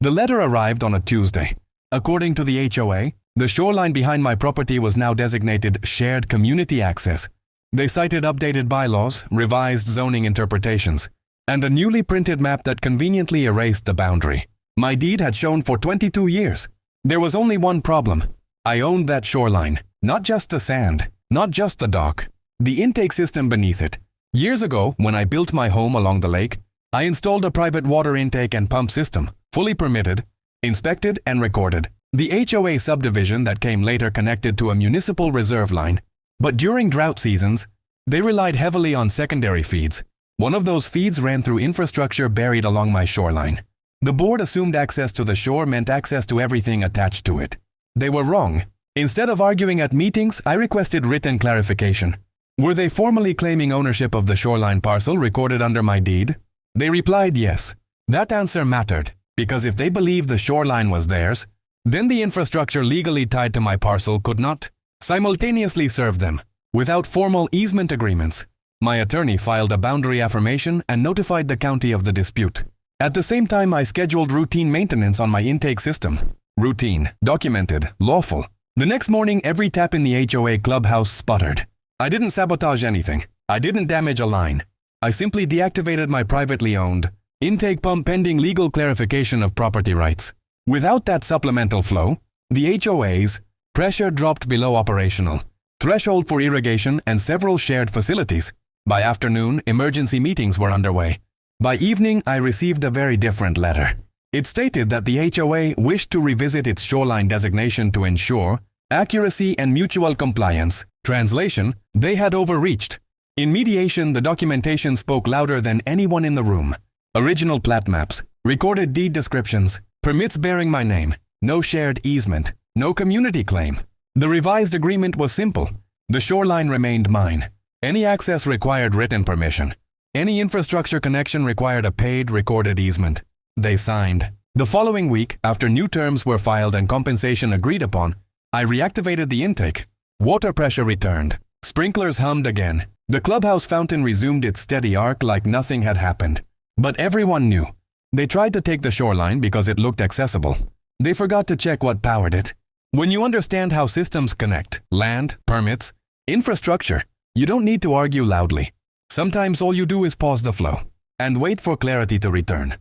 The letter arrived on a Tuesday. According to the HOA, the shoreline behind my property was now designated Shared Community Access. They cited updated bylaws, revised zoning interpretations, and a newly printed map that conveniently erased the boundary. My deed had shown for 22 years. There was only one problem. I owned that shoreline, not just the sand, not just the dock, the intake system beneath it. Years ago, when I built my home along the lake, I installed a private water intake and pump system, fully permitted, inspected and recorded. The HOA subdivision that came later connected to a municipal reserve line. But during drought seasons, they relied heavily on secondary feeds. One of those feeds ran through infrastructure buried along my shoreline. The board assumed access to the shore meant access to everything attached to it. They were wrong. Instead of arguing at meetings, I requested written clarification. Were they formally claiming ownership of the shoreline parcel recorded under my deed? They replied yes. That answer mattered, because if they believed the shoreline was theirs, then the infrastructure legally tied to my parcel could not simultaneously serve them. Without formal easement agreements, my attorney filed a boundary affirmation and notified the county of the dispute. At the same time, I scheduled routine maintenance on my intake system. Routine, documented, lawful. The next morning, every tap in the HOA clubhouse sputtered. I didn't sabotage anything. I didn't damage a line. I simply deactivated my privately owned intake pump pending legal clarification of property rights. Without that supplemental flow, the HOA's pressure dropped below operational threshold for irrigation and several shared facilities. By afternoon, emergency meetings were underway. By evening, I received a very different letter. It stated that the HOA wished to revisit its shoreline designation to ensure accuracy and mutual compliance. Translation, they had overreached. In mediation, the documentation spoke louder than anyone in the room. Original plat maps, recorded deed descriptions, permits bearing my name, no shared easement, no community claim. The revised agreement was simple. The shoreline remained mine. Any access required written permission. Any infrastructure connection required a paid, recorded easement. They signed. The following week, after new terms were filed and compensation agreed upon, I reactivated the intake. Water pressure returned. Sprinklers hummed again. The clubhouse fountain resumed its steady arc like nothing had happened. But everyone knew. They tried to take the shoreline because it looked accessible. They forgot to check what powered it. When you understand how systems connect, land, permits, infrastructure, you don't need to argue loudly. Sometimes all you do is pause the flow and wait for clarity to return.